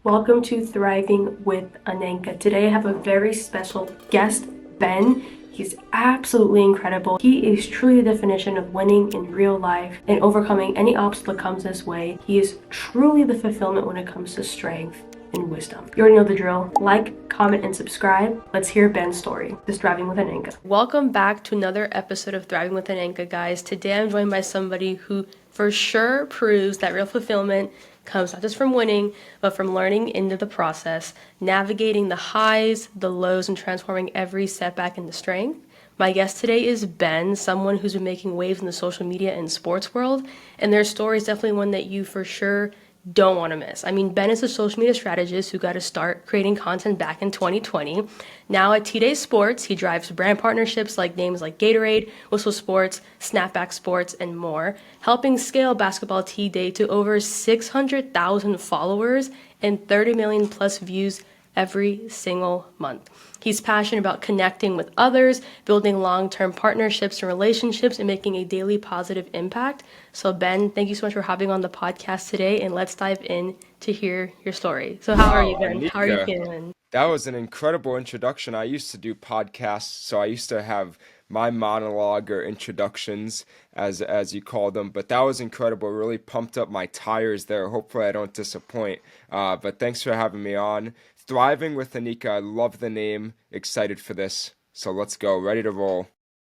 Welcome to Thriving with Ananka. Today I have a very special guest, Ben. He's absolutely incredible. He is truly the definition of winning in real life and overcoming any obstacle that comes his way. He is truly the fulfillment when it comes to strength and wisdom. You already know the drill. Like, comment, and subscribe. Let's hear Ben's story. This is Thriving with Ananka. Welcome back to another episode of Thriving with Ananka, guys. Today I'm joined by somebody who for sure proves that real fulfillment comes not just from winning, but from learning into the process, navigating the highs, the lows, and transforming every setback into strength. My guest today is Ben, someone who's been making waves in the social media and sports world, and their story is definitely one that you for sure don't want to miss. I mean, Ben is a social media strategist who got to start creating content back in 2020. Now at TDAY Sports, he drives brand partnerships like names like Gatorade, Whistle Sports, Snapback Sports, and more, helping scale Basketball TDAY to over 600,000 followers and 30 million plus views every single month. He's passionate about connecting with others, building long-term partnerships and relationships, and making a daily positive impact. So Ben, thank you so much for hopping on the podcast today, and let's dive in to hear your story. So how are you, Wow, Ben? How are you Anika, feeling? that was an incredible introduction. I used to do podcasts, so I used to have my monologue or introductions as you call them, but that was incredible. It really pumped up my tires there. Hopefully I don't disappoint. But thanks for having me on. Thriving with Anika, I love the name. Excited for this. So let's go. Ready to roll.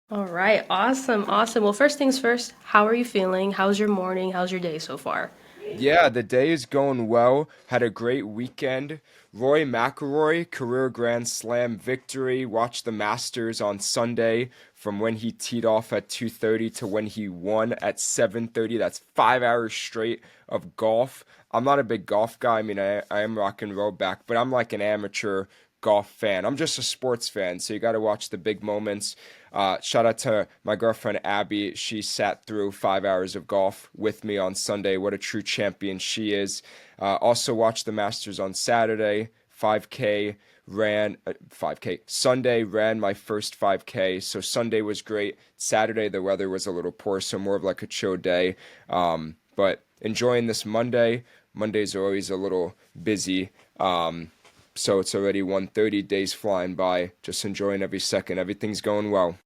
All right, awesome, awesome. Well, first things first, how are you feeling? How's your morning? How's your day so far? Yeah, the day is going well. Had a great weekend. Roy McIlroy, career Grand Slam victory. Watched the Masters on Sunday from when he teed off at 2:30 to when he won at 7:30. That's 5 hours straight of golf. I'm not a big golf guy. I mean, I am rock and roll back, but I'm like an amateur golf fan. I'm just a sports fan, so you got to watch the big moments. Shout out to my girlfriend Abby. She sat through 5 hours of golf with me on Sunday. What a true champion she is. Also watched the Masters on Saturday. 5K ran 5K. Sunday ran my first 5K. So Sunday was great. Saturday the weather was a little poor, so more of like a chill day. But enjoying this Monday. Mondays are always a little busy. So it's already 1:30, days flying by, just enjoying every second. Everything's going well.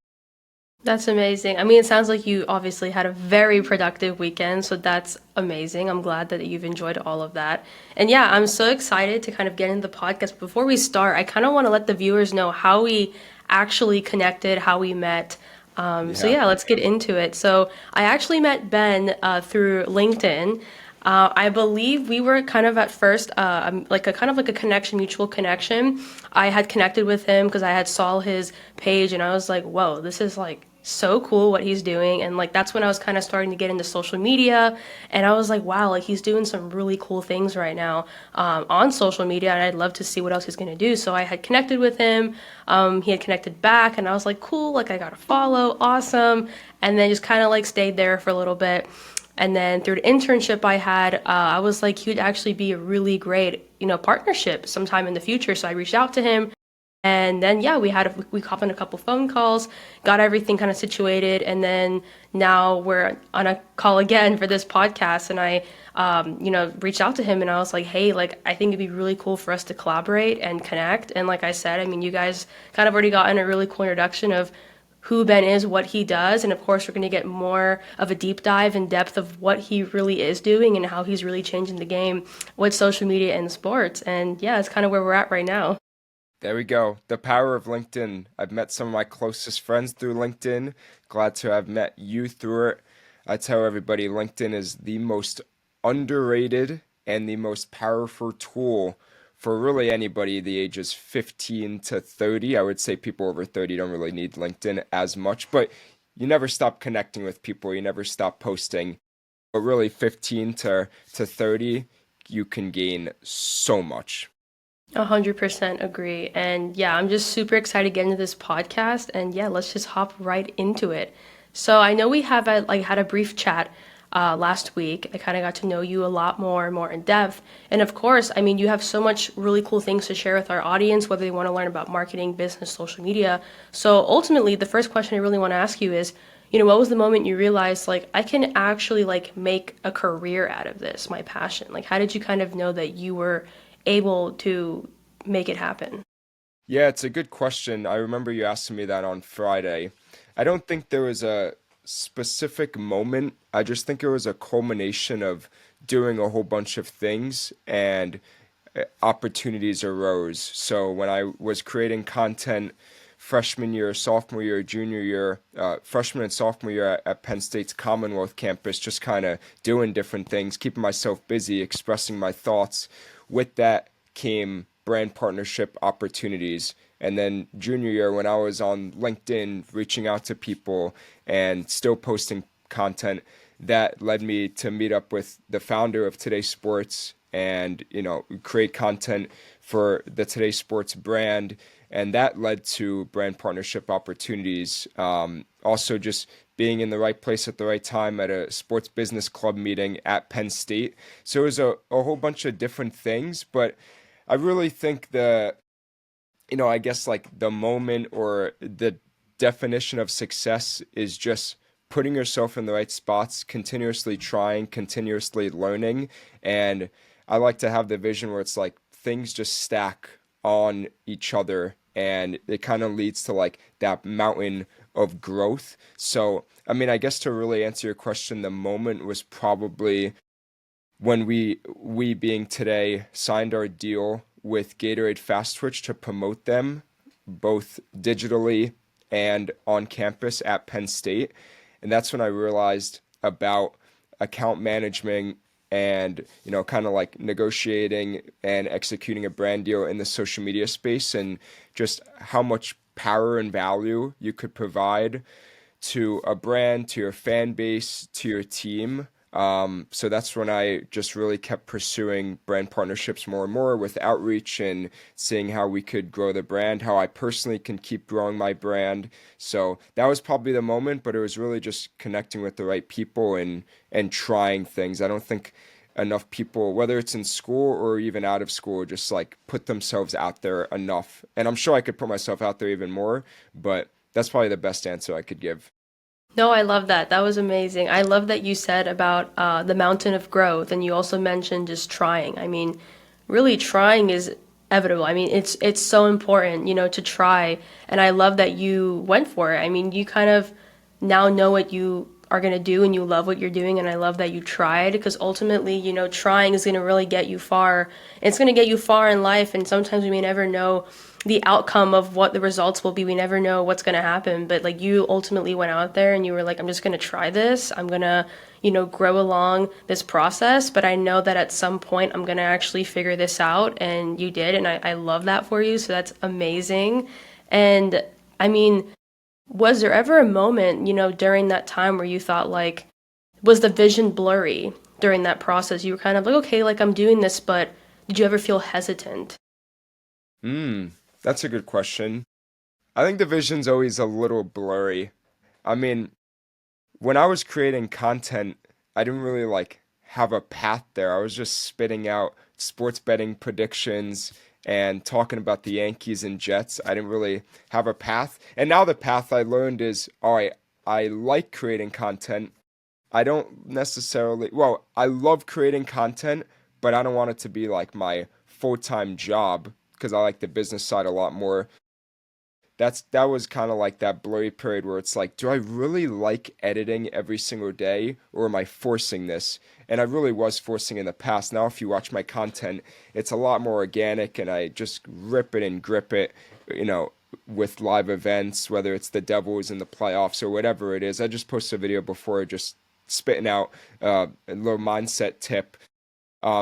That's amazing. I mean, it sounds like you obviously had a very productive weekend, so that's amazing. I'm glad that you've enjoyed all of that. And yeah, I'm so excited to kind of get into the podcast. Before we start, I kind of want to let the viewers know how we actually connected, how we met. So Yeah. yeah, let's get into it. So I actually met Ben through LinkedIn. I believe we were kind of at first like a kind of like a connection, mutual connection. I had connected with him because I had saw his page and I was like, whoa, this is like so cool what he's doing. And like that's when I was kind of starting to get into social media and I was like, wow, like he's doing some really cool things right now on social media and I'd love to see what else he's going to do. So I had connected with him. He had connected back and I was like, cool, like I got to follow, awesome. And then just kind of like stayed there for a little bit. And then through the internship I had, I was like, he would actually be a really great, partnership sometime in the future. So I reached out to him. And then, yeah, we hopped on a couple phone calls, got everything kind of situated. And then now we're on a call again for this podcast. And I, reached out to him and I was like, hey, like, I think it'd be really cool for us to collaborate and connect. And like I said, I mean, you guys kind of already gotten a really cool introduction of who Ben is, what he does, and of course we're going to get more of a deep dive in depth of what he really is doing and how he's really changing the game with social media and sports. And yeah, it's kind of where we're at right now. There we go. The power of LinkedIn. I've met some of my closest friends through LinkedIn. Glad to have met you through it. I tell everybody LinkedIn is the most underrated and the most powerful tool for really anybody the ages 15 to 30. I would say people over 30 don't really need LinkedIn as much, but you never stop connecting with people. You never stop posting. But really 15 to 30, you can gain so much. 100% agree. And yeah, I'm just super excited to get into this podcast. And yeah, let's just hop right into it. So I know we have had a brief chat last week. I kind of got to know you a lot more and more in depth. And of course, I mean, you have so much really cool things to share with our audience, whether they want to learn about marketing, business, social media. So ultimately, the first question I really want to ask you is, what was the moment you realized like I can actually like make a career out of this, my passion? Like, how did you kind of know that you were able to make it happen? Yeah, it's a good question. I remember you asking me that on Friday. I don't think there was a specific moment. I just think it was a culmination of doing a whole bunch of things and opportunities arose. So when I was creating content freshman year, sophomore year, junior year, freshman and sophomore year at Penn State's Commonwealth campus, just kind of doing different things, keeping myself busy, expressing my thoughts. With that came brand partnership opportunities. And then junior year, when I was on LinkedIn, reaching out to people and still posting content, that led me to meet up with the founder of TDAY Sports and create content for the TDAY Sports brand, and that led to brand partnership opportunities. Also, just being in the right place at the right time at a sports business club meeting at Penn State. So it was a whole bunch of different things, but I really think I guess like the moment or the definition of success is just putting yourself in the right spots, continuously trying, continuously learning. And I like to have the vision where it's like things just stack on each other and it kind of leads to like that mountain of growth. So, I mean, I guess to really answer your question, the moment was probably when we being TDAY signed our deal with Gatorade Fast Twitch to promote them both digitally and on campus at Penn State. And that's when I realized about account management and kind of like negotiating and executing a brand deal in the social media space and just how much power and value you could provide to a brand, to your fan base, to your team. So that's when I just really kept pursuing brand partnerships more and more with outreach and seeing how we could grow the brand, how I personally can keep growing my brand. So that was probably the moment, but it was really just connecting with the right people and trying things. I don't think enough people, whether it's in school or even out of school, just like put themselves out there enough. And I'm sure I could put myself out there even more, but that's probably the best answer I could give. No, I love that. That was amazing. I love that you said about the mountain of growth, and you also mentioned just trying. I mean, really trying is inevitable. I mean, it's so important, to try. And I love that you went for it. I mean, you kind of now know what you are going to do and you love what you're doing, and I love that you tried because ultimately, trying is going to really get you far. It's going to get you far in life, and sometimes we may never know the outcome of what the results will be. We never know what's going to happen, but like you ultimately went out there and you were like, I'm just going to try this. I'm going to, grow along this process, but I know that at some point I'm going to actually figure this out. And you did. And I love that for you. So that's amazing. And I mean, was there ever a moment, during that time where you thought like, was the vision blurry during that process? You were kind of like, okay, like I'm doing this, but did you ever feel hesitant? That's a good question. I think the vision's always a little blurry. I mean, when I was creating content, I didn't really like have a path there. I was just spitting out sports betting predictions and talking about the Yankees and Jets. I didn't really have a path. And now the path I learned is, all right, I like creating content. I don't necessarily, well, I love creating content, but I don't want it to be like my full-time job because I like the business side a lot more. That was kind of like that blurry period where it's like, do I really like editing every single day or am I forcing this? And I really was forcing in the past. Now, if you watch my content, it's a lot more organic and I just rip it and grip it, you know, with live events, whether it's the Devils in the playoffs or whatever it is. I just posted a video before just spitting out a little mindset tip.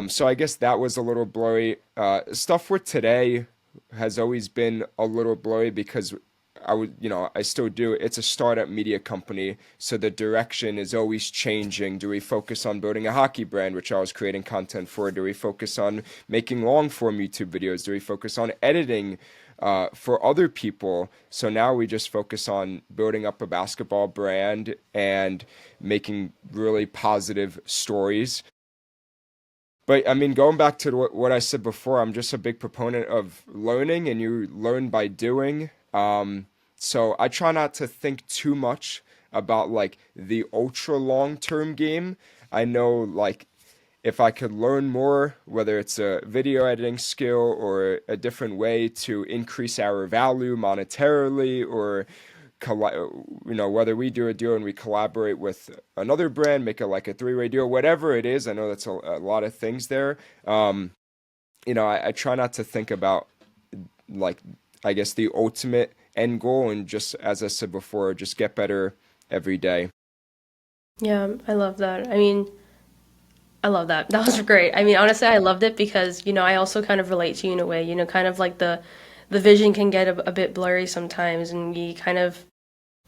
So I guess that was a little blurry. Stuff with TDAY has always been a little blurry because I still do. It's a startup media company, so the direction is always changing. Do we focus on building a hockey brand, which I was creating content for? Do we focus on making long form YouTube videos? Do we focus on editing for other people? So now we just focus on building up a basketball brand and making really positive stories. But I mean, going back to what I said before, I'm just a big proponent of learning, and you learn by doing. So I try not to think too much about like the ultra long term game. I know like if I could learn more, whether it's a video editing skill or a different way to increase our value monetarily, or whether we do a deal and we collaborate with another brand, make it like a three-way deal, whatever it is. I know that's a lot of things there. Um, I try not to think about, like, I guess the ultimate end goal, and just, as I said before, just get better every day. Yeah, I love that. I mean, I love that. That was great. I mean, honestly, I loved it because, I also kind of relate to you in a way, kind of like the vision can get a bit blurry sometimes, and we kind of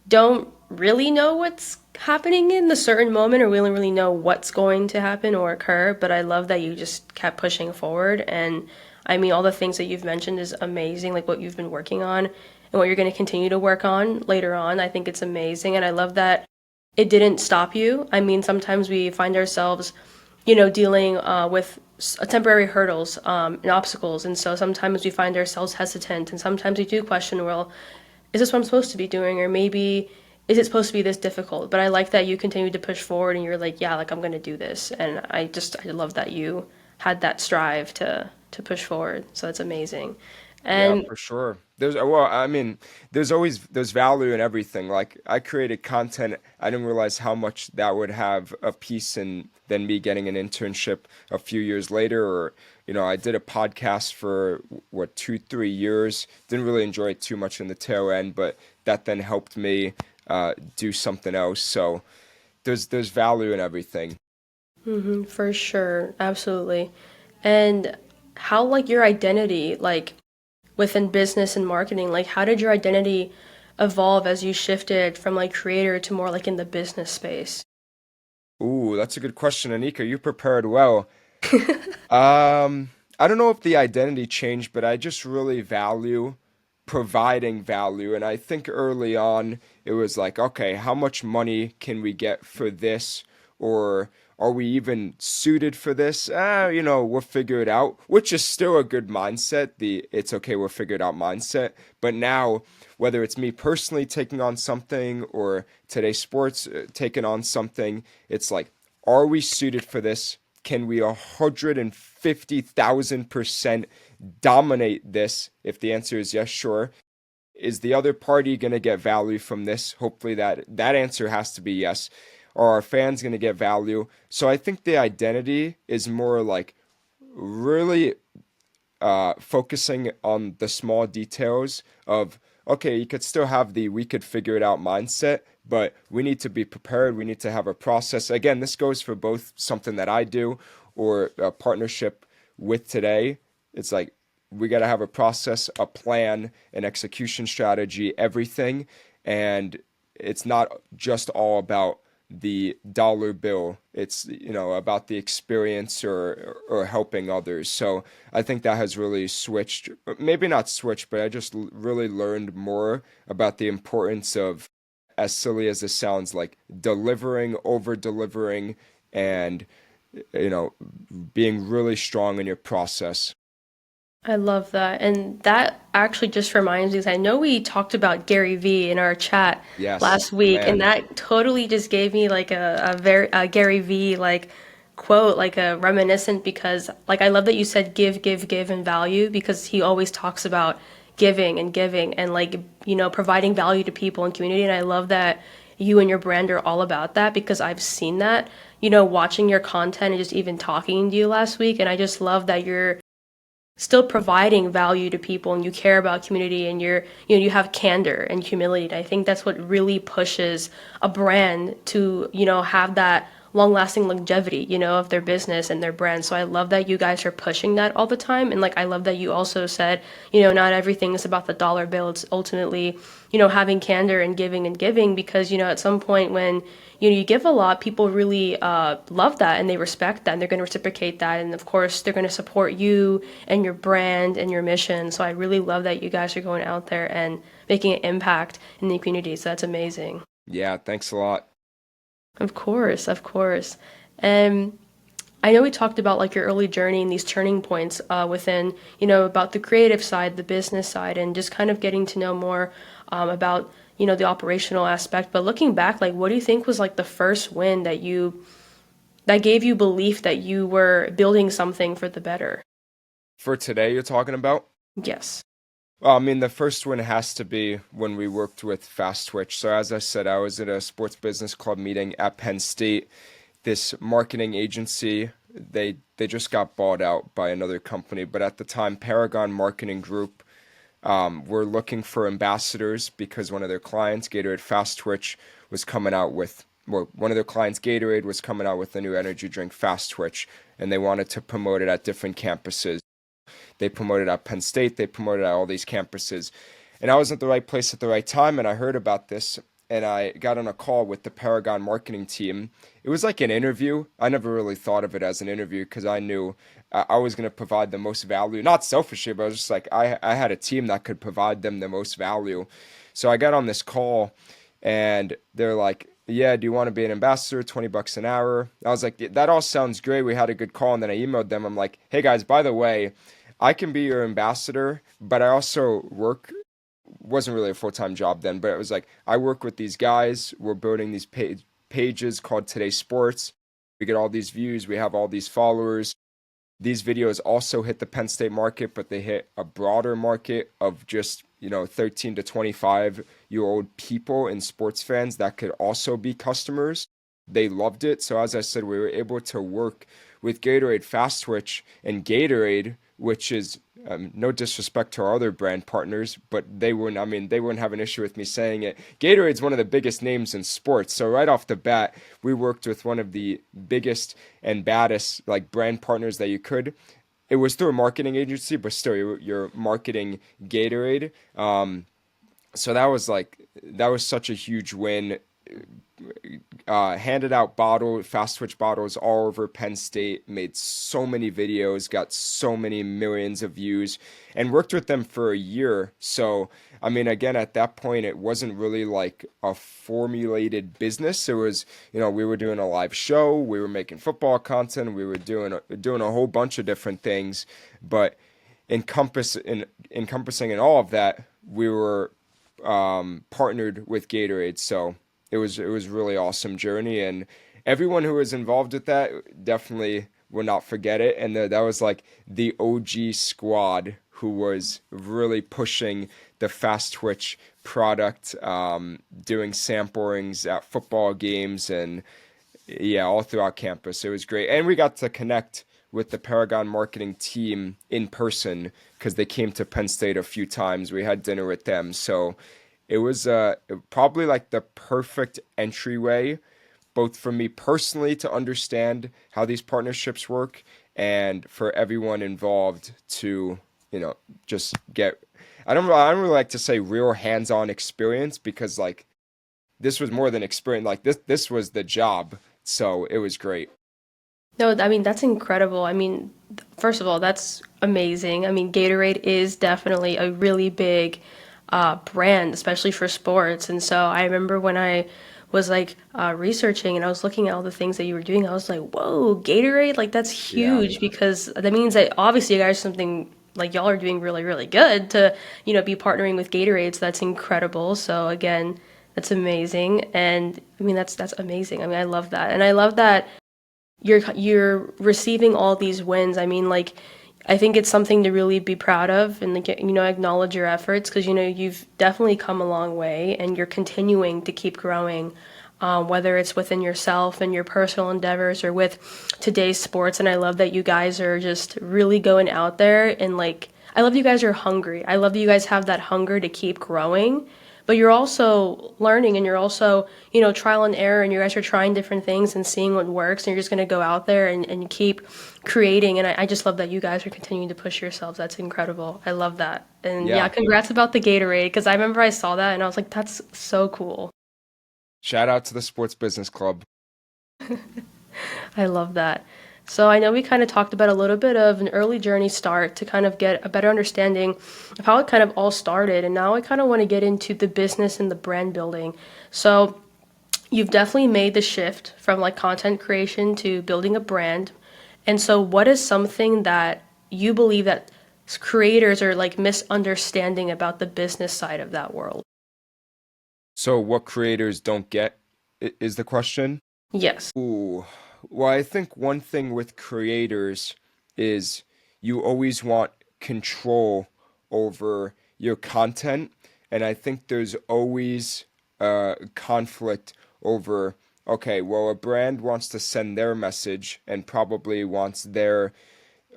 don't really know what's happening in the certain moment, or we don't really know what's going to happen or occur. But I love that you just kept pushing forward. And I mean, all the things that you've mentioned is amazing, like what you've been working on and what you're going to continue to work on later on. I think it's amazing. And I love that it didn't stop you. I mean, sometimes we find ourselves, dealing with temporary hurdles and obstacles. And so sometimes we find ourselves hesitant, and sometimes we do question, well, is this what I'm supposed to be doing? Or maybe is it supposed to be this difficult? But I like that you continue to push forward and you're like, yeah, like I'm gonna do this. And I love that you had that strive to push forward. So that's amazing. Yeah, And for sure. I mean, there's value in everything. Like, I created content, I didn't realize how much that would have a piece in then me getting an internship a few years later. Or, I did a podcast for what, 2, 3 years. Didn't really enjoy it too much in the tail end, but that then helped me do something else. So there's value in everything. for sure, absolutely. And how like your identity, like within business and marketing, like how did your identity evolve as you shifted from like creator to more like in the business space? Ooh, that's a good question, Anika. You prepared well. I don't know if the identity changed, but I just really value providing value. And I think early on it was like, okay, how much money can we get for this? Or are we even suited for this? We'll figure it out, which is still a good mindset. The it's okay, we'll figure it out mindset. But now, whether it's me personally taking on something or TDAY Sports taking on something, it's like, are we suited for this? Can we 150,000% dominate this? If the answer is yes, sure. Is the other party going to get value from this? Hopefully that answer has to be yes. Are our fans going to get value? So I think the identity is more like really focusing on the small details of, okay, you could still have the we could figure it out mindset, but we need to be prepared. We need to have a process. Again, this goes for both something that I do or a partnership with TDAY. It's like, we got to have a process, a plan, an execution strategy, everything. And it's not just all about the dollar bill. It's, about the experience or helping others. So I think that has really switched, maybe not switched, but I just really learned more about the importance of, as silly as this sounds, like delivering, over delivering, and, you know, being really strong in your process. I love that. And that actually just reminds me, 'cause I know we talked about Gary Vee in our chat Yes, last the week, and man. that totally just gave me like a very a Gary Vee like quote, like a reminiscent, because like I love that you said give, give, give and value, because he always talks about giving and like, providing value to people and community. And I love that you and your brand are all about that, because I've seen that, watching your content and just even talking to you last week. And I just love that you're still providing value to people and you care about community, and you have candor and humility. And I think that's what really pushes a brand to, have that long lasting longevity, of their business and their brand. So I love that you guys are pushing that all the time. And like, I love that you also said, not everything is about the dollar bill. It's ultimately, having candor and giving, because, at some point when, you give a lot, people really love that and they respect that and they're going to reciprocate that. And of course, they're going to support you and your brand and your mission. So I really love that you guys are going out there and making an impact in the community. So that's amazing. Yeah, thanks a lot. Of course, of course. And I know we talked about like your early journey and these turning points within, about the creative side, the business side, and just kind of getting to know more about, the operational aspect. But looking back, like, what do you think was like the first win that gave you belief that you were building something for the better? For today, you're talking about? Yes. Well, I mean, the first one has to be when we worked with Fast Twitch. So, as I said, I was at a sports business club meeting at Penn State. This marketing agency, they just got bought out by another company, but at the time, Paragon Marketing Group were looking for ambassadors because one of their clients, Gatorade Fast Twitch, was coming out with, well, one of their clients, Gatorade, was coming out with a new energy drink, Fast Twitch, and they wanted to promote it at different campuses. They promoted at Penn State. They promoted at all these campuses. And I was at the right place at the right time, and I heard about this, and I got on a call with the Paragon marketing team. It was like an interview. I never really thought of it as an interview because I knew I was going to provide the most value. Not selfishly, but I was just like, I had a team that could provide them the most value. So I got on this call, and they're like, yeah, do you want to be an ambassador? $20 an hour. I was like, that all sounds great. We had a good call. And then I emailed them. I'm like, hey guys, by the way, I can be your ambassador, but I also work, wasn't really a full-time job then, but it was like, I work with these guys. We're building these pages called TDAY Sports. We get all these views. We have all these followers. These videos also hit the Penn State market, but they hit a broader market of just, 13 to 25-year-old people and sports fans that could also be customers. They loved it. So as I said, we were able to work with Gatorade Fast Twitch and Gatorade, which is no disrespect to our other brand partners, but they wouldn't have an issue with me saying it. Gatorade's one of the biggest names in sports. So right off the bat, we worked with one of the biggest and baddest like brand partners that you could. It was through a marketing agency, but still you're marketing Gatorade. So that was such a huge win. Handed out fast twitch bottles all over Penn State, made so many videos, got so many millions of views, and worked with them for a year. So, I mean, again, at that point, it wasn't really like a formulated business. It was, we were doing a live show, we were making football content, we were doing a whole bunch of different things, but encompassing in all of that, we were partnered with Gatorade. So it was really awesome journey, and everyone who was involved with that definitely will not forget it. And that was like the OG squad who was really pushing the Fast Twitch product, doing samplings at football games and yeah, all throughout campus. It was great, and we got to connect with the Paragon marketing team in person because they came to Penn State a few times. We had dinner with them, so it was probably like the perfect entryway, both for me personally to understand how these partnerships work, and for everyone involved to, just get. I don't really like to say real hands-on experience because like this was more than experience. Like this was the job, so it was great. No, I mean, that's incredible. I mean, first of all, that's amazing. I mean, Gatorade is definitely a really big brand, especially for sports. And so I remember when I was like researching and I was looking at all the things that you were doing, I was like, whoa, Gatorade, like that's Yeah. huge because that means that obviously you guys something like y'all are doing really, really good to, be partnering with Gatorade. So that's incredible. So again, that's amazing. And I mean, that's amazing. I mean, I love that. And I love that you're receiving all these wins. I mean, like I think it's something to really be proud of and like, acknowledge your efforts because you've definitely come a long way and you're continuing to keep growing, whether it's within yourself and your personal endeavors or with today's sports. And I love that you guys are just really going out there and like I love you guys are hungry. I love that you guys have that hunger to keep growing, but you're also learning and you're also, trial and error and you guys are trying different things and seeing what works and you're just going to go out there and keep creating. And I just love that you guys are continuing to push yourselves. That's incredible. I love that. And yeah, Yeah. congrats about the Gatorade because I remember I saw that and I was like, that's so cool. Shout out to the Sports Business Club. I love that. So I know we kind of talked about a little bit of an early journey start to kind of get a better understanding of how it kind of all started. And now I kind of want to get into the business and the brand building. So you've definitely made the shift from like content creation to building a brand. And so what is something that you believe that creators are like misunderstanding about the business side of that world? So what creators don't get is the question. Yes. Ooh. Well, I think one thing with creators is you always want control over your content. And I think there's always conflict over, okay, well, a brand wants to send their message and probably wants their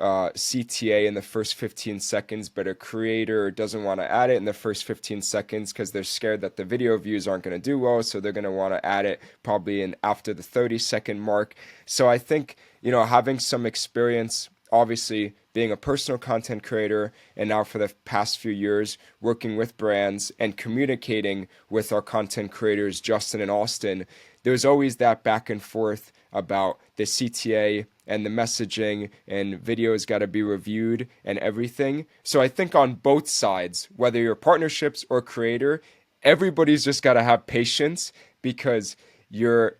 CTA in the first 15 seconds, but a creator doesn't want to add it in the first 15 seconds because they're scared that the video views aren't going to do well. So they're going to want to add it probably in after the 30-second mark. So I think, having some experience, obviously being a personal content creator, and now for the past few years working with brands and communicating with our content creators, Justin and Austin, there's always that back and forth about the CTA and the messaging, and videos got to be reviewed and everything. So I think on both sides, whether you're partnerships or creator, everybody's just got to have patience because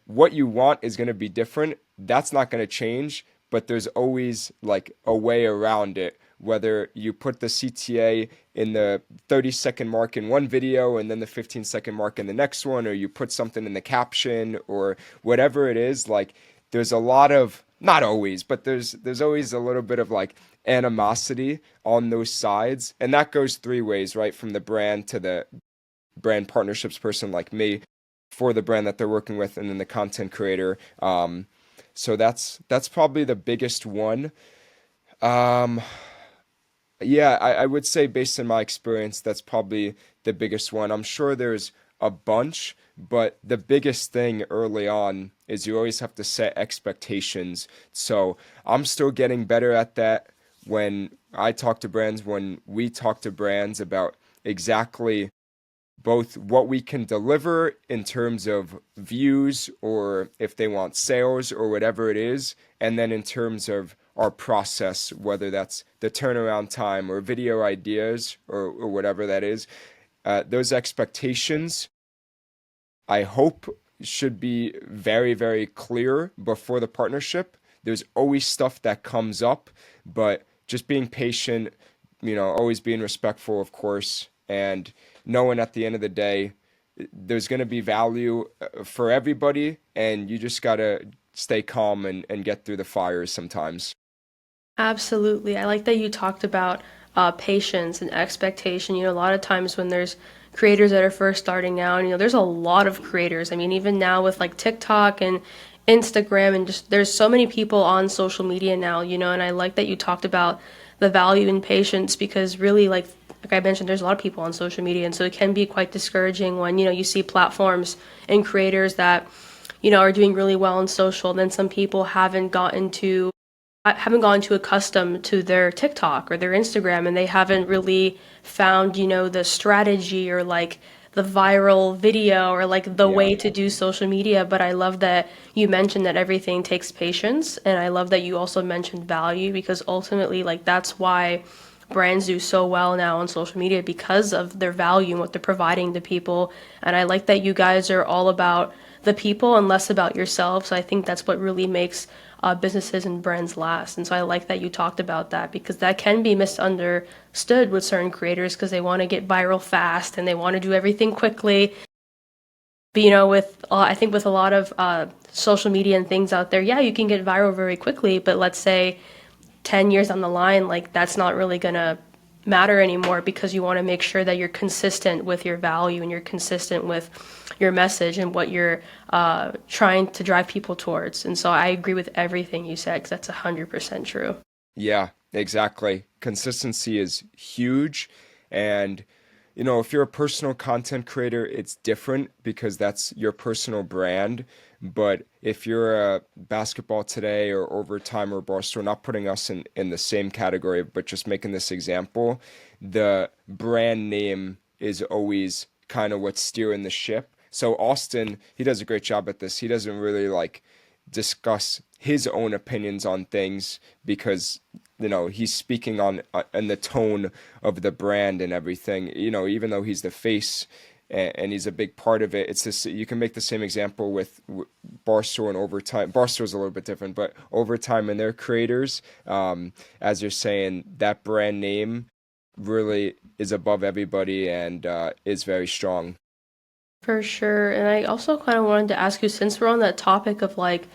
what you want is going to be different. That's not going to change, but there's always like a way around it. Whether you put the CTA in the 30-second mark in one video and then the 15-second mark in the next one, or you put something in the caption or whatever it is, like there's a lot of, not always, but there's always a little bit of like animosity on those sides. And that goes three ways, right? From the brand to the brand partnerships person like me for the brand that they're working with, and then the content creator. So that's probably the biggest one. Um, yeah, I would say based on my experience, that's probably the biggest one. I'm sure there's a bunch, but the biggest thing early on is you always have to set expectations. So I'm still getting better at that when when we talk to brands about exactly both what we can deliver in terms of views or if they want sales or whatever it is, and then in terms of our process, whether that's the turnaround time or video ideas or whatever that is. Those expectations, I hope, should be very, very clear before the partnership. There's always stuff that comes up, but just being patient, always being respectful, of course, and knowing at the end of the day, there's going to be value for everybody, and you just got to stay calm and get through the fires sometimes. Absolutely. I like that you talked about patience and expectation. A lot of times when there's creators that are first starting out, there's a lot of creators. I mean, even now with like TikTok and Instagram, and just there's so many people on social media now, and I like that you talked about the value in patience because really, like I mentioned, there's a lot of people on social media, and so it can be quite discouraging when, you see platforms and creators that, are doing really well on social, then some people haven't gotten too accustomed to their TikTok or their Instagram, and they haven't really found, the strategy or like the viral video or like the Yeah. way to do social media. But I love that you mentioned that everything takes patience. And I love that you also mentioned value because ultimately, like, that's why brands do so well now on social media because of their value and what they're providing to people. And I like that you guys are all about the people and less about yourself. So I think that's what really makes businesses and brands last. And so I like that you talked about that because that can be misunderstood with certain creators because they want to get viral fast and they want to do everything quickly. But with I think with a lot of social media and things out there, yeah, you can get viral very quickly. But let's say 10 years down the line, like that's not really gonna matter anymore because you want to make sure that you're consistent with your value and you're consistent with your message and what you're trying to drive people towards. And so I agree with everything you said because that's 100% true. Yeah, exactly. Consistency is huge. And, if you're a personal content creator, it's different because that's your personal brand. But if you're a basketball today or overtime or Barstool, not putting us in the same category, but just making this example, the brand name is always kind of what's steering the ship. So Austin, he does a great job at this. He doesn't really like discuss his own opinions on things because he's speaking on in the tone of the brand and everything, even though he's the face and he's a big part of it. It's this, you can make the same example with Barstool and Overtime. Barstool is a little bit different, but Overtime and their creators, as you're saying, that brand name really is above everybody and is very strong. For sure. And I also kind of wanted to ask you, since we're on that topic of like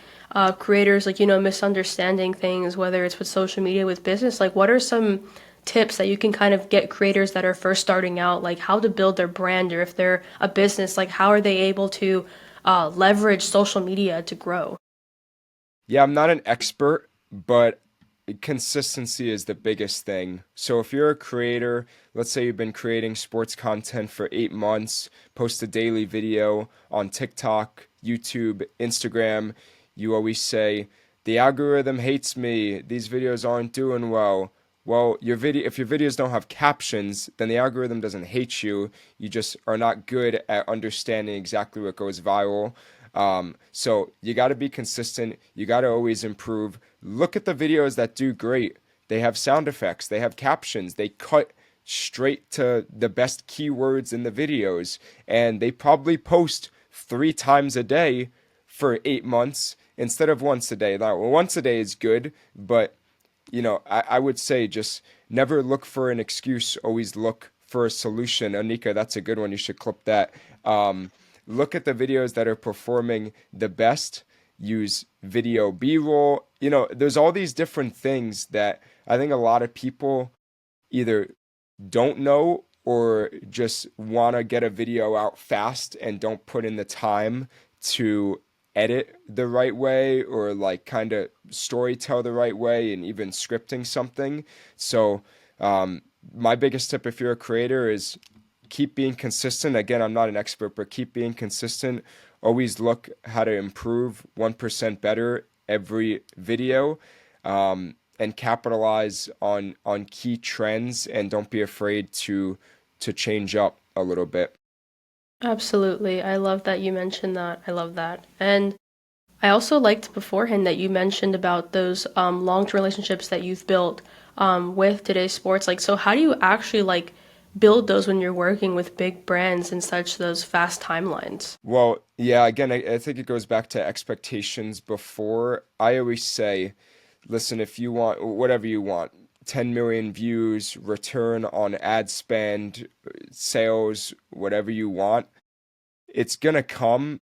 creators like, misunderstanding things, whether it's with social media, with business? Like, what are some tips that you can kind of get creators that are first starting out, like how to build their brand, or if they're a business, like how are they able to leverage social media to grow? Yeah, I'm not an expert, but consistency is the biggest thing. So if you're a creator, let's say you've been creating sports content for 8 months, post a daily video on TikTok, YouTube, Instagram, you always say, the algorithm hates me, these videos aren't doing well. Well, if your videos don't have captions, then the algorithm doesn't hate you. You just are not good at understanding exactly what goes viral. So you got to be consistent. You got to always improve. Look at the videos that do great. They have sound effects, they have captions, they cut straight to the best keywords in the videos, and they probably post 3 times a day for 8 months instead of once a day. Now, once a day is good, but I would say just never look for an excuse, always look for a solution. Anika, that's a good one. You should clip that. Look at the videos that are performing the best. Use video B-roll. There's all these different things that I think a lot of people either don't know or just want to get a video out fast and don't put in the time to edit the right way or like kind of story tell the right way and even scripting something. So, my biggest tip if you're a creator is keep being consistent. Again, I'm not an expert, but keep being consistent. Always look how to improve 1% better every video. And capitalize on key trends and don't be afraid to change up a little bit. Absolutely. I love that you mentioned that. I love that. And I also liked beforehand that you mentioned about those long-term relationships that you've built with today's sports. Like, so how do you actually like build those when you're working with big brands and such those fast timelines? Well, yeah, again, I think it goes back to expectations before. I always say, listen, if you want whatever you want, 10 million views, return on ad spend, sales, whatever you want, it's gonna come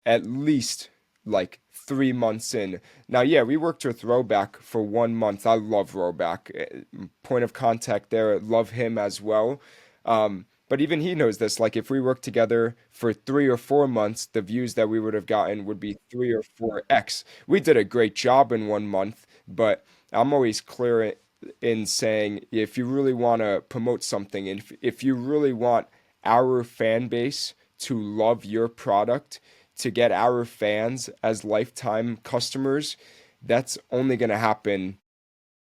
at least like 3 months in. Now, yeah, we worked with Roback for 1 month. I love Roback. Point of contact there, love him as well. But even he knows this. Like, if we worked together for 3 or 4 months, the views that we would have gotten would be 3 or 4x. We did a great job in 1 month, but I'm always clear in saying if you really want to promote something, and if you really want our fan base to love your product, to get our fans as lifetime customers, that's only going to happen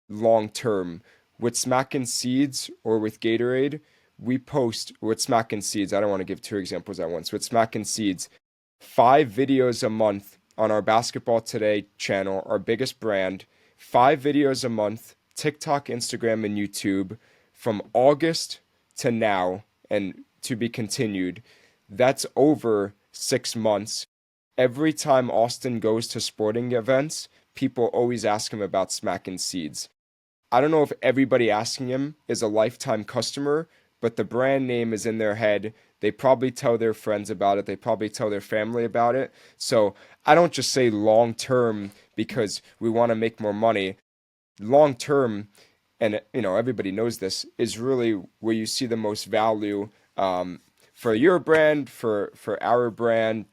long term. With Smack and Seeds or with Gatorade, we post with Smack and Seeds. I don't want to give two examples at once. With Smack and Seeds, 5 videos a month on our Basketball Today channel, our biggest brand, 5 videos a month, TikTok, Instagram, and YouTube from August to now and to be continued. That's over 6 months. Every time Austin goes to sporting events, people always ask him about Smack and Seeds. I don't know if everybody asking him is a lifetime customer, but the brand name is in their head. They probably tell their friends about it. They probably tell their family about it. So I don't just say long term because we want to make more money. Long term, and everybody knows this, is really where you see the most value, for your brand, for our brand,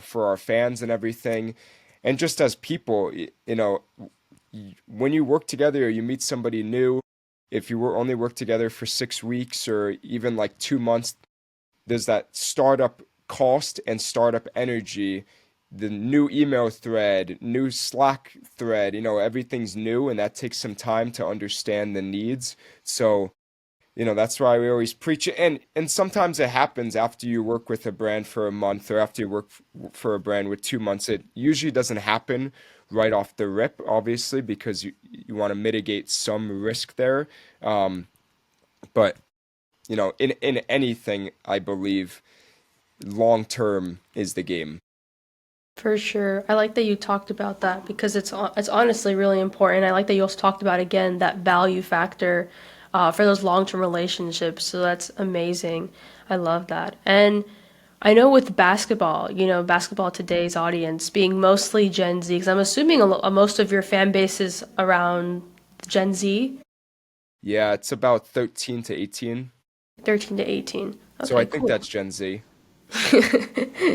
for our fans and everything. And just as people, when you work together or you meet somebody new, if you were only work together for 6 weeks or even like 2 months, there's that startup cost and startup energy. The new email thread, new Slack thread, everything's new and that takes some time to understand the needs. So that's why we always preach it. And sometimes it happens after you work with a brand for a month or after you work for a brand with 2 months. It usually doesn't happen right off the rip, obviously, because you want to mitigate some risk there. But in anything, I believe long term is the game. For sure. I like that you talked about that because it's honestly really important. I like that you also talked about again that value factor for those long-term relationships. So that's amazing. I love that. And I know with basketball, basketball today's audience being mostly Gen Z, because I'm assuming most of your fan base is around Gen Z, Yeah, it's about 13 to 18. 13 to 18. So I Okay, think cool. that's Gen Z.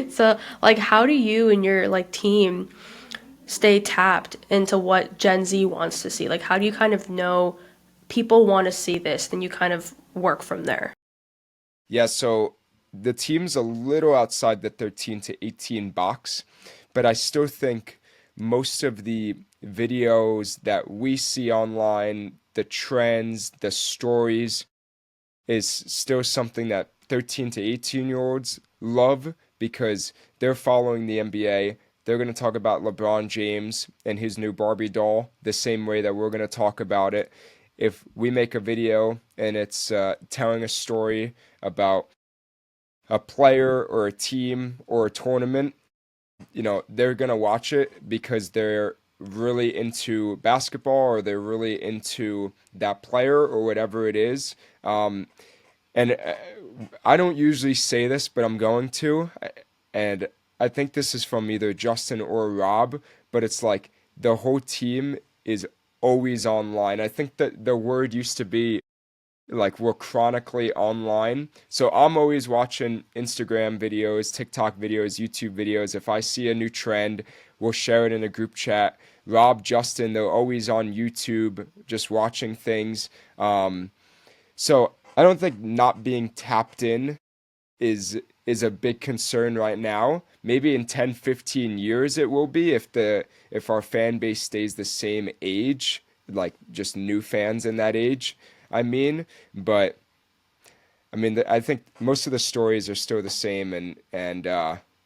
So, like, how do you and your like team stay tapped into what Gen Z wants to see? Like, how do you kind of know people want to see this, then you kind of work from there? Yeah, so the team's a little outside the 13 to 18 box, but I still think most of the videos that we see online, the trends, the stories, is still something that 13 to 18-year-olds love because they're following the NBA. They're going to talk about LeBron James and his new Barbie doll the same way that we're going to talk about it. If we make a video and it's telling a story about a player or a team or a tournament, they're going to watch it because they're really into basketball or they're really into that player or whatever it is. And I don't usually say this, but I'm going to. And I think this is from either Justin or Rob, but it's like the whole team is always online. I think that the word used to be like we're chronically online. So I'm always watching Instagram videos, TikTok videos, YouTube videos. If I see a new trend, we'll share it in a group chat. Rob, Justin, they're always on YouTube, just watching things. So I don't think not being tapped in is a big concern right now. Maybe in 10, 15 years it will be if our fan base stays the same age, like just new fans in that age. I mean, but I think most of the stories are still the same, and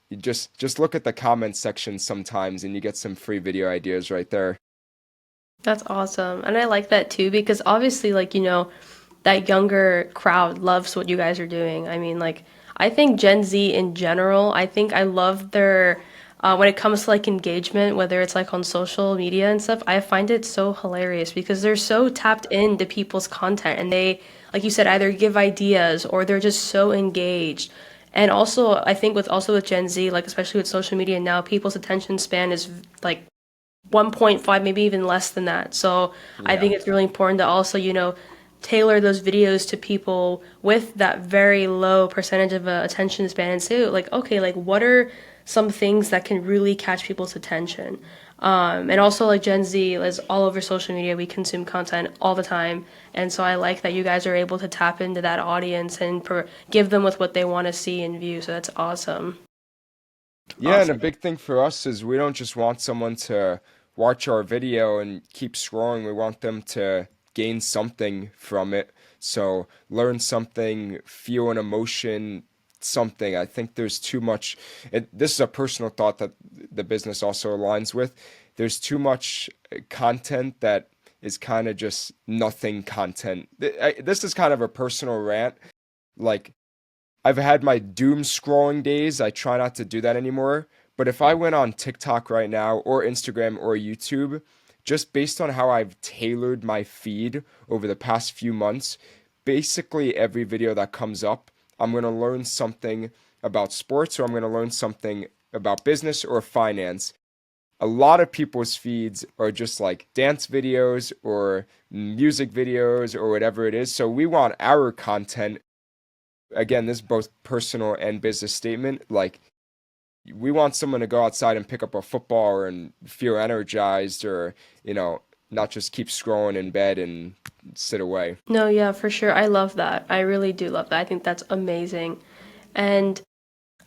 you just look at the comment section sometimes, and you get some free video ideas right there. That's awesome. And I like that too because obviously like, that younger crowd loves what you guys are doing. I mean, like I think Gen Z in general, I think I love their when it comes to like engagement, whether it's like on social media and stuff, I find it so hilarious because they're so tapped into people's content and they, like you said, either give ideas or they're just so engaged. And also, I think with Gen Z, like especially with social media now, people's attention span is like 1.5, maybe even less than that. So I Yeah. think it's really important to also, tailor those videos to people with that very low percentage of attention span and say, like, okay, like, what are some things that can really catch people's attention? And also, like, Gen Z is all over social media. We consume content all the time. And so I like that you guys are able to tap into that audience and give them with what they want to see and view. So that's awesome. Yeah, and a Awesome. big thing for us is we don't just want someone to watch our video and keep scrolling. We want them to gain something from it. So learn something, feel an emotion, something. I think there's too much. This is a personal thought that the business also aligns with. There's too much content that is kind of just nothing content. This is kind of a personal rant. Like, I've had my doom scrolling days. I try not to do that anymore. But if I went on TikTok right now or Instagram or YouTube, just based on how I've tailored my feed over the past few months, basically every video that comes up, I'm going to learn something about sports or I'm going to learn something about business or finance. A lot of people's feeds are just like dance videos or music videos or whatever it is. So we want our content, again, this is both personal and business statement. Like, we want someone to go outside and pick up a football and feel energized or, you know, not just keep scrolling in bed and sit away. No, yeah, for sure. I love that. I really do love that. I think that's amazing. And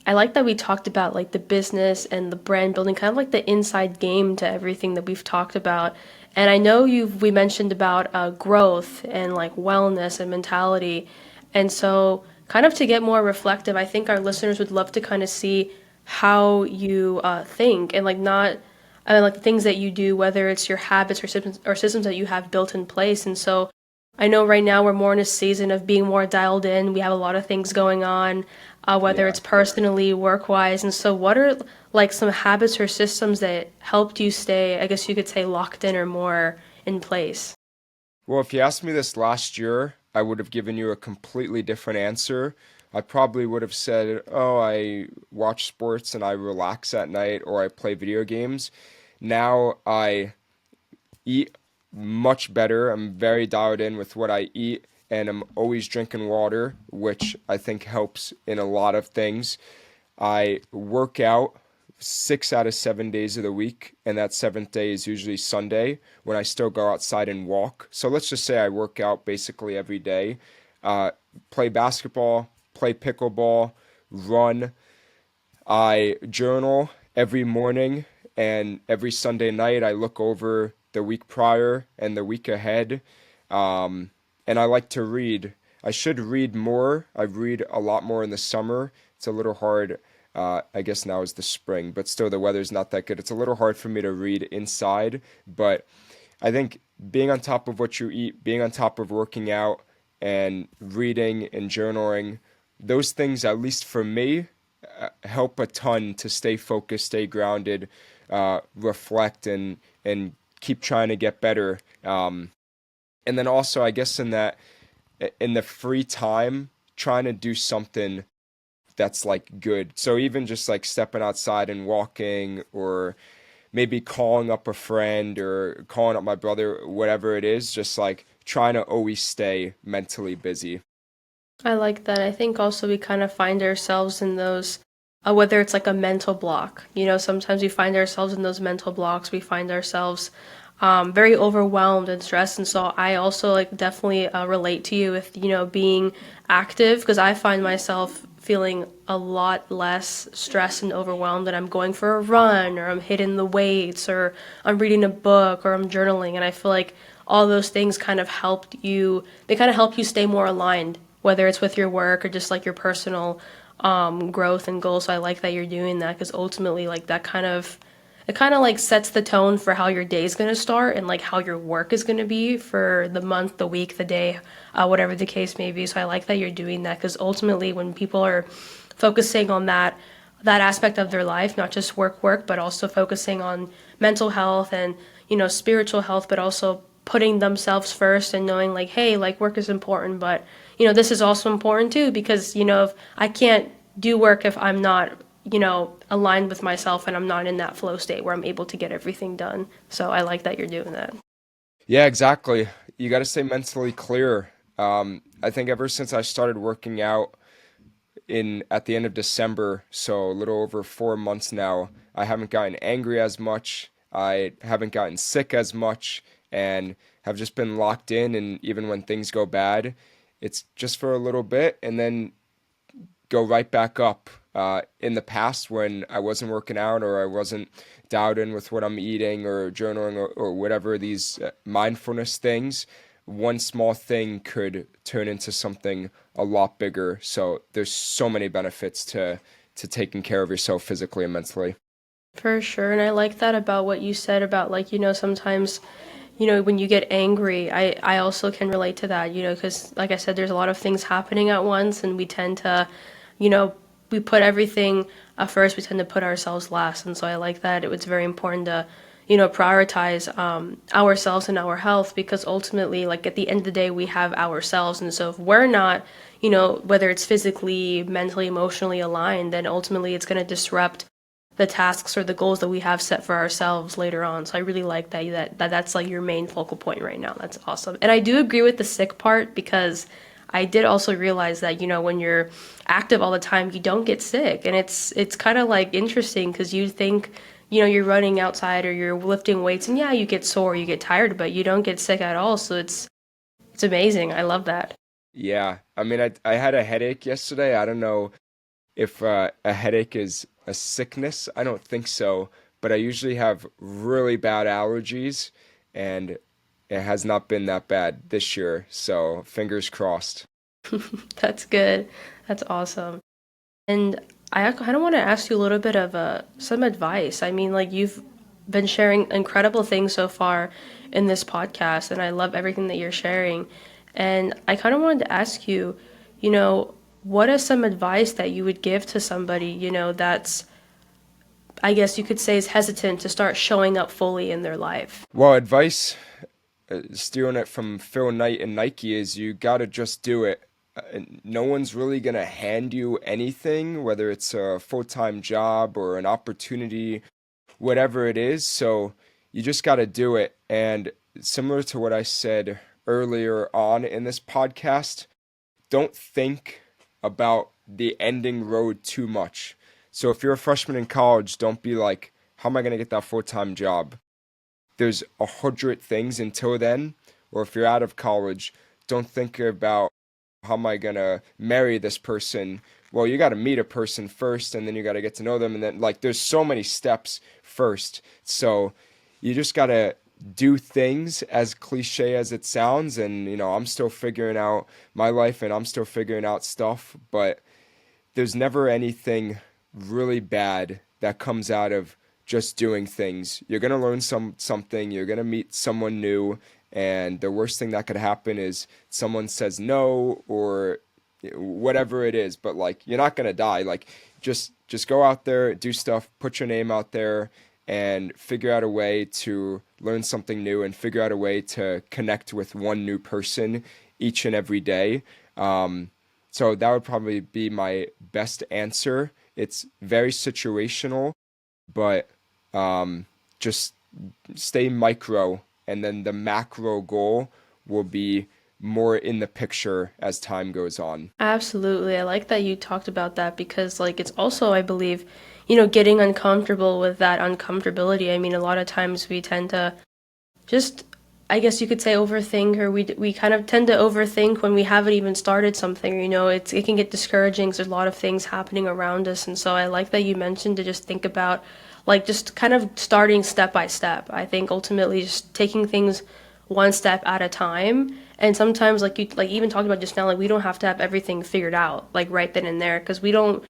I like that we talked about like the business and the brand building, kind of like the inside game to everything that we've talked about. And I know we mentioned about growth and like wellness and mentality. And so, kind of to get more reflective, I think our listeners would love to kind of see how you think and like not like the things that you do, whether it's your habits or systems that you have built in place. And so, I know right now we're more in a season of being more dialed in. We have a lot of things going on, whether Yeah. it's personally, work wise. And so, what are like some habits or systems that helped you stay, I guess you could say, locked in or more in place? Well, if you asked me this last year, I would have given you a completely different answer. I probably would have said, oh, I watch sports and I relax at night, or I play video games. Now I eat much better. I'm very dialed in with what I eat, and I'm always drinking water, which I think helps in a lot of things. I work out 6 out of 7 days of the week, and that seventh day is usually Sunday when I still go outside and walk. So let's just say I work out basically every day. Uh, Play basketball, play pickleball, run. I journal every morning, and every Sunday night I look over the week prior and the week ahead. Um, and I like to read. I should read more. I read a lot more in the summer. It's a little hard. I guess now is the spring, but still the weather's not that good. It's a little hard for me to read inside, but I think being on top of what you eat, being on top of working out, and reading and journaling, those things, at least for me, help a ton to stay focused, stay grounded, reflect, and keep trying to get better. And then also, I guess in the free time, trying to do something that's like good. So even just like stepping outside and walking, or maybe calling up a friend or calling up my brother, whatever it is, just like trying to always stay mentally busy. I like that. I think also we kind of find ourselves in those, whether it's like a mental block, sometimes we find ourselves in those mental blocks. We find ourselves very overwhelmed and stressed. And so I also like definitely relate to you with, being active, because I find myself feeling a lot less stressed and overwhelmed that I'm going for a run, or I'm hitting the weights, or I'm reading a book, or I'm journaling. And I feel like all those things kind of they kind of help you stay more aligned, whether it's with your work or just like your personal growth and goals. So I like that you're doing that, because ultimately like it kind of like sets the tone for how your day is going to start, and like how your work is going to be for the month, the week, the day, whatever the case may be. So I like that you're doing that, because ultimately when people are focusing on that aspect of their life, not just work, but also focusing on mental health and, spiritual health, but also putting themselves first and knowing like, hey, like work is important, but, this is also important too, because, if I can't do work if I'm not, aligned with myself and I'm not in that flow state where I'm able to get everything done. So I like that you're doing that. Yeah, exactly. You got to stay mentally clear. I think ever since I started working out in at the end of December, so a little over 4 months now, I haven't gotten angry as much. I haven't gotten sick as much, and have just been locked in. And even when things go bad, it's just for a little bit, and then go right back up. In the past, when I wasn't working out, or I wasn't dialed in with what I'm eating or journaling, or whatever these mindfulness things, one small thing could turn into something a lot bigger. So there's so many benefits to taking care of yourself physically and mentally. For sure. And I like that about what you said about like, sometimes, when you get angry, I also can relate to that, because like I said, there's a lot of things happening at once, and we tend to, you know, we put everything first, we tend to put ourselves last. And so I like that. It's very important to, prioritize ourselves and our health, because ultimately, like at the end of the day, we have ourselves. And so if we're not, whether it's physically, mentally, emotionally aligned, then ultimately it's going to disrupt the tasks or the goals that we have set for ourselves later on. So I really like that's like your main focal point right now. That's awesome. And I do agree with the sick part, because I did also realize that, when you're active all the time, you don't get sick. And it's kind of like interesting, because you think, you're running outside or you're lifting weights, and yeah, you get sore, you get tired, but you don't get sick at all. So it's amazing. I love that. Yeah, I mean, I had a headache yesterday. I don't know if a headache is a sickness. I don't think so, but I usually have really bad allergies, and it has not been that bad this year. So fingers crossed. That's good. That's awesome. And I kind of want to ask you a little bit of some advice. I mean, like you've been sharing incredible things so far in this podcast, and I love everything that you're sharing. And I kind of wanted to ask you, you know, what is some advice that you would give to somebody, that's, I guess you could say, is hesitant to start showing up fully in their life? Well, advice. stealing it from Phil Knight and Nike is you gotta just do it. No one's really gonna hand you anything, whether it's a full-time job or an opportunity, whatever it is. So you just gotta do it. And similar to what I said earlier on in this podcast, don't think about the ending road too much. So if you're a freshman in college, don't be like, how am I gonna get that full-time job? There's 100 things until then. Or if you're out of college, don't think about how am I gonna marry this person. Well, you got to meet a person first, and then you got to get to know them, and then like there's so many steps first. So you just got to do things, as cliche as it sounds. And I'm still figuring out my life, and I'm still figuring out stuff, but there's never anything really bad that comes out of just doing things. You're gonna learn something, you're gonna meet someone new, and the worst thing that could happen is someone says no or whatever it is, but like you're not gonna die. Like just go out there, do stuff, put your name out there, and figure out a way to learn something new and figure out a way to connect with one new person each and every day. So that would probably be my best answer. It's very situational, but just stay micro, and then the macro goal will be more in the picture as time goes on. Absolutely. I like that you talked about that because, like, it's also, I believe, getting uncomfortable with that uncomfortability. I mean, a lot of times we tend to just, I guess you could say, overthink, or we kind of tend to overthink when we haven't even started something. It can get discouraging 'cause there's a lot of things happening around us. And so I like that you mentioned to just think about, like, just kind of starting step by step. I think ultimately just taking things one step at a time. And sometimes, like you like even talked about just now, like we don't have to have everything figured out like right then and there because we don't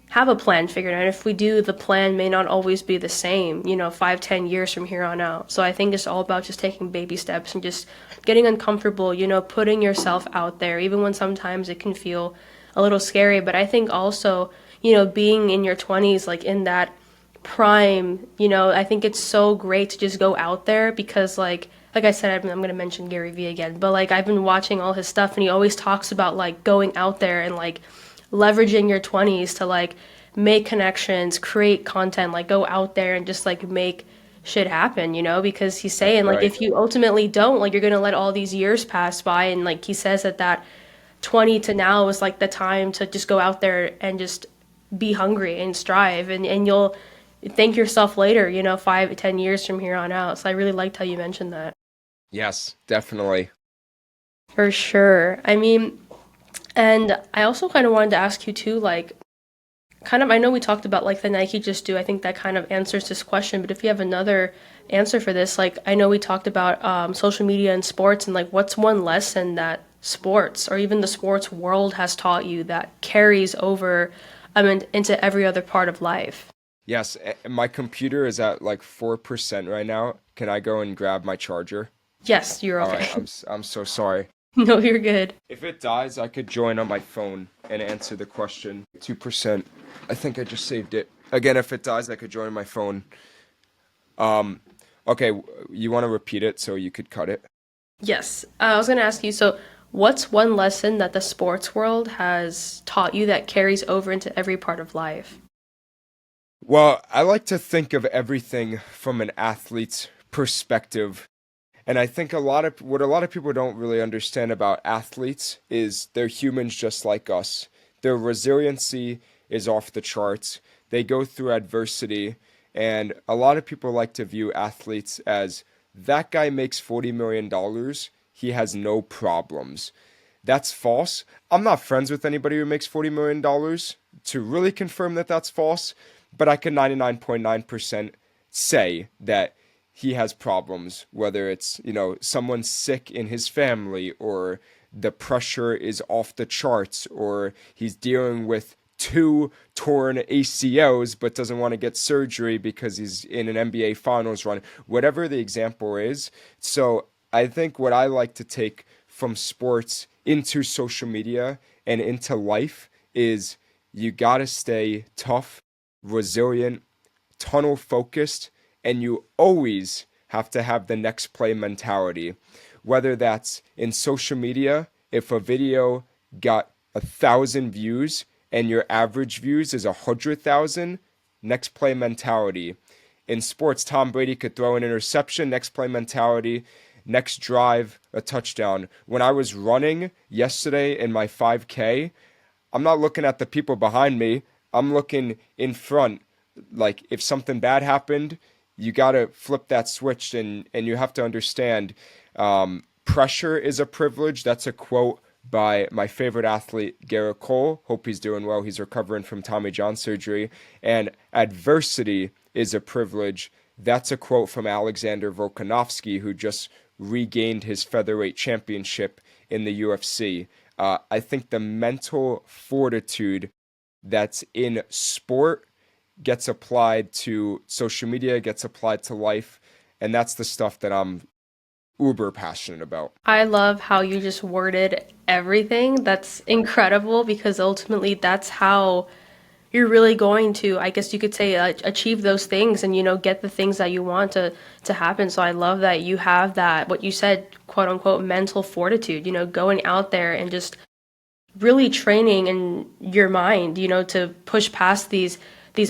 have a plan figured out. If we do, the plan may not always be the same, 5, 10 years from here on out. So I think it's all about just taking baby steps and just getting uncomfortable, putting yourself out there, even when sometimes it can feel a little scary. But I think also, being in your 20s, like in that prime, I think it's so great to just go out there because like I said, I'm going to mention Gary Vee again, but like I've been watching all his stuff and he always talks about like going out there and like leveraging your 20s to like make connections, create content, like go out there and just like make shit happen, because he's That's saying like right. if you ultimately don't, like you're going to let all these years pass by. And like he says that 20 to now is like the time to just go out there and just be hungry and strive, and you'll thank yourself later, 5, 10 years from here on out. So I really liked how you mentioned that. Yes, definitely. For sure. I mean, and I also kind of wanted to ask you too, like, kind of, I know we talked about like the Nike Just Do. I think that kind of answers this question, but if you have another answer for this, like, I know we talked about social media and sports, and like, what's one lesson that sports or even the sports world has taught you that carries over, into every other part of life? Yes, my computer is at like 4% right now. Can I go and grab my charger? Yes, you're All right, okay. I'm so sorry. No, you're good. If it dies, I could join on my phone and answer the question. 2%. I think I just saved it. Again, if it dies, I could join my phone. Um, okay, you want to repeat it so you could cut it? Yes. I was going to ask you, so what's one lesson that the sports world has taught you that carries over into every part of life? Well, I like to think of everything from an athlete's perspective. And I think a lot of people don't really understand about athletes is they're humans just like us. Their resiliency is off the charts. They go through adversity, and a lot of people like to view athletes as that guy makes $40 million. He has no problems. That's false. I'm not friends with anybody who makes $40 million to really confirm that that's false, but I can 99.9% say that he has problems, whether it's, someone sick in his family, or the pressure is off the charts, or he's dealing with two torn ACLs but doesn't want to get surgery because he's in an NBA finals run, whatever the example is. So I think what I like to take from sports into social media and into life is you got to stay tough, resilient, tunnel focused, and you always have to have the next play mentality. Whether that's in social media, if a video got 1,000 views and your average views is 100,000, next play mentality. In sports, Tom Brady could throw an interception, next play mentality, next drive, a touchdown. When I was running yesterday in my 5K, I'm not looking at the people behind me. I'm looking in front. Like if something bad happened, you got to flip that switch and you have to understand pressure is a privilege. That's a quote by my favorite athlete, Garrett Cole. Hope he's doing well. He's recovering from Tommy John surgery. And adversity is a privilege. That's a quote from Alexander Volkanovski, who just regained his featherweight championship in the UFC. I think the mental fortitude that's in sport gets applied to social media, gets applied to life, and that's the stuff that I'm uber passionate about. I love how you just worded everything. That's incredible because ultimately that's how you're really going to, I guess you could say, achieve those things and, get the things that you want to happen. So I love that you have that, what you said, quote unquote, mental fortitude, going out there and just really training in your mind, to push past these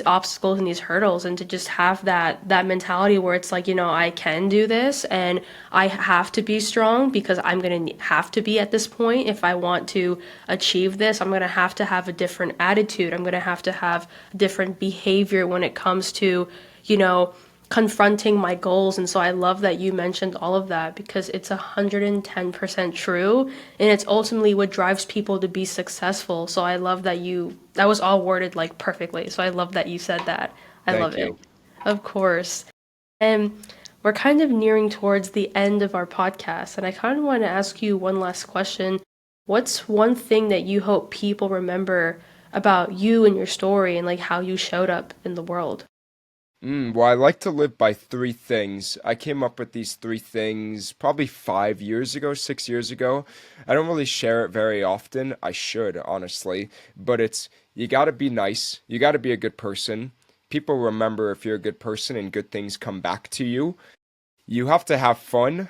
obstacles and these hurdles and to just have that mentality where it's like, I can do this and I have to be strong because I'm going to have to be at this point if I want to achieve this. I'm going to have a different attitude. I'm going to have different behavior when it comes to, confronting my goals. And so I love that you mentioned all of that because it's 110% true. And it's ultimately what drives people to be successful. So I love that was all worded like perfectly. So I love that you said that. I love Thank it. you. Of course. And we're kind of nearing towards the end of our podcast. And I kind of want to ask you one last question. What's one thing that you hope people remember about you and your story and like how you showed up in the world? Well, I like to live by three things. I came up with these three things probably 5 years ago, 6 years ago. I don't really share it very often. I should, honestly. But it's you got to be nice. You got to be a good person. People remember if you're a good person and good things come back to you. You have to have fun.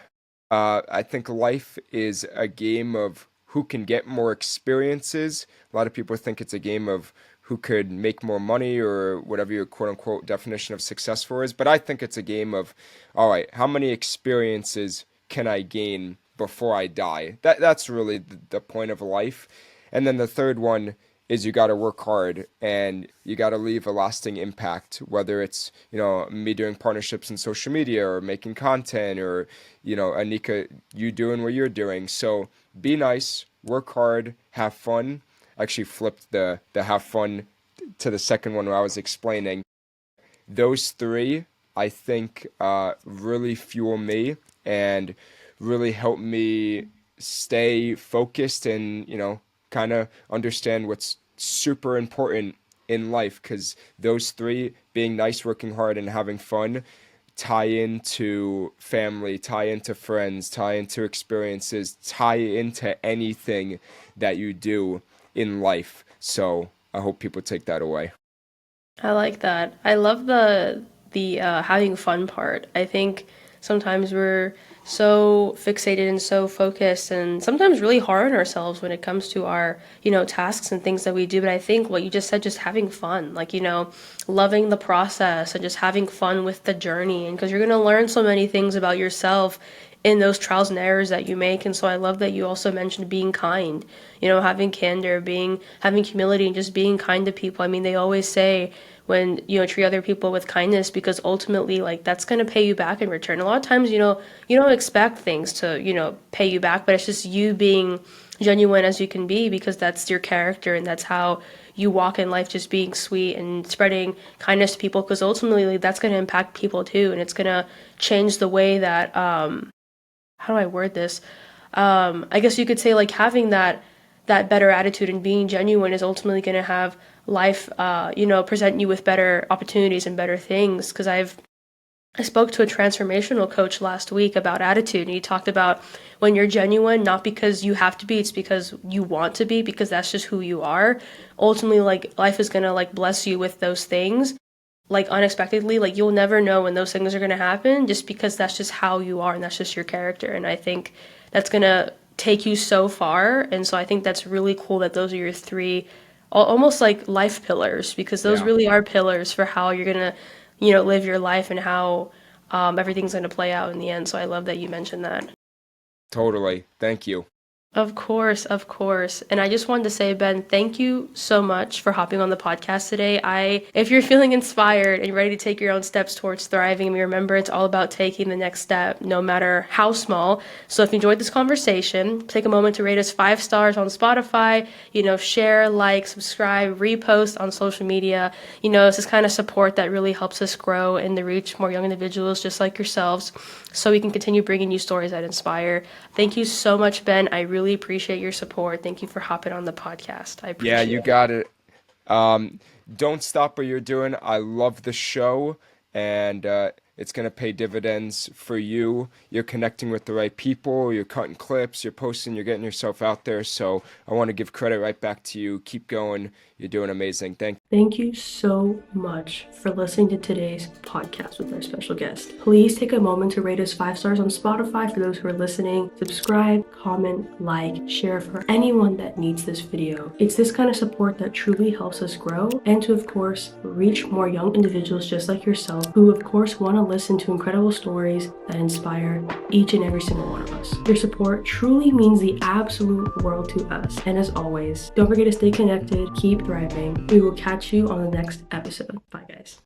I think life is a game of who can get more experiences. A lot of people think it's a game of who could make more money or whatever your quote unquote definition of successful is. But I think it's a game of, all right, how many experiences can I gain before I die? That's really the point of life. And then the third one is you got to work hard and you got to leave a lasting impact, whether it's, me doing partnerships in social media or making content or, Anika, you doing what you're doing. So be nice, work hard, have fun. I actually flipped the have fun to the second one where I was explaining. Those three, I think, really fuel me and really help me stay focused and, kind of understand what's super important in life because those three, being nice, working hard, and having fun, tie into family, tie into friends, tie into experiences, tie into anything that you do in life. So I hope people take that away. I like that. I love the having fun part. I think sometimes we're so fixated and so focused and sometimes really hard on ourselves when it comes to our, tasks and things that we do. But I think what you just said, just having fun, like, loving the process and just having fun with the journey. And because you're going to learn so many things about yourself in those trials and errors that you make. And so I love that you also mentioned being kind, having candor, having humility and just being kind to people. I mean, they always say when, treat other people with kindness because ultimately like that's going to pay you back in return. A lot of times, you don't expect things to, pay you back, but it's just you being genuine as you can be because that's your character and that's how you walk in life, just being sweet and spreading kindness to people because ultimately that's going to impact people too. And it's going to change the way that, how do I word this? I guess you could say like having that better attitude and being genuine is ultimately going to have life, present you with better opportunities and better things. Because I spoke to a transformational coach last week about attitude, and he talked about when you're genuine, not because you have to be, it's because you want to be, because that's just who you are. Ultimately, like life is gonna like bless you with those things. like unexpectedly. Like you'll never know when those things are going to happen, just because that's just how you are and that's just your character. And I think that's going to take you so far. And so I think that's really cool that those are your three almost like life pillars, because those Yeah, really are pillars for how you're going to, live your life and how everything's going to play out in the end. So I love that you mentioned that. totally. Thank you. Of course, of course. And I just wanted to say, Ben, thank you so much for hopping on the podcast today. If you're feeling inspired and ready to take your own steps towards thriving, remember it's all about taking the next step, no matter how small. So if you enjoyed this conversation, take a moment to rate us 5 stars on Spotify, share, like, subscribe, repost on social media. It's this kind of support that really helps us grow and to reach more young individuals just like yourselves, so we can continue bringing you stories that inspire. Thank you so much, Ben. I really appreciate your support. Thank you for hopping on the podcast. I Yeah, appreciate you it. got it. Don't stop what you're doing. I love the show, and it's going to pay dividends for you. You're connecting with the right people, you're cutting clips, you're posting, you're getting yourself out there. So I want to give credit right back to you. Keep going. You're doing amazing. Thank you so much for listening to today's podcast with our special guest. Please take a moment to rate us 5 stars on Spotify for those who are listening. Subscribe, comment, like, share for anyone that needs this video. It's this kind of support that truly helps us grow and to, of course, reach more young individuals just like yourself who, of course, want to listen to incredible stories that inspire each and every single one of us. Your support truly means the absolute world to us. And as always, don't forget to stay connected, keep thriving. We will catch you on the next episode. Bye, guys.